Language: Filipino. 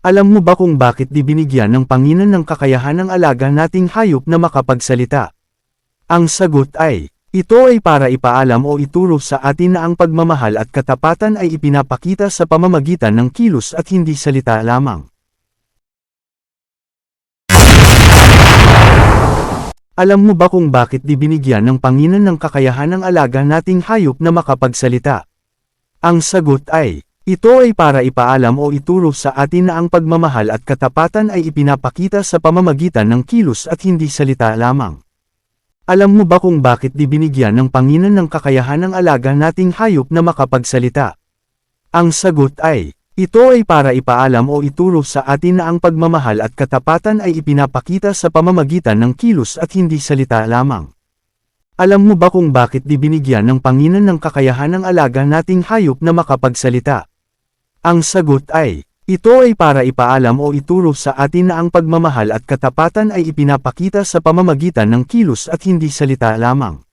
Alam mo ba kung bakit di binigyan ng Panginoon ng kakayahan ng alaga nating hayop na makapagsalita? Ang sagot ay, ito ay para ipaalam o ituro sa atin na ang pagmamahal at katapatan ay ipinapakita sa pamamagitan ng kilos at hindi salita lamang. Alam mo ba kung bakit di binigyan ng Panginoon ng kakayahan ng alaga nating hayop na makapagsalita? Ang sagot ay, ito ay para ipaalam o ituro sa atin na ang pagmamahal at katapatan ay ipinapakita sa pamamagitan ng kilos at hindi salita lamang. Alam mo ba kung bakit di binigyan ng Panginoon ng kakayahan ng alaga nating hayop na makapagsalita? Ang sagot ay, ito ay para ipaalam o ituro sa atin na ang pagmamahal at katapatan ay ipinapakita sa pamamagitan ng kilos at hindi salita lamang. Alam mo ba kung bakit di binigyan ng Panginoon ng kakayahan ng alaga nating hayop na makapagsalita? Ang sagot ay, ito ay para ipaalam o ituro sa atin na ang pagmamahal at katapatan ay ipinapakita sa pamamagitan ng kilos at hindi salita lamang.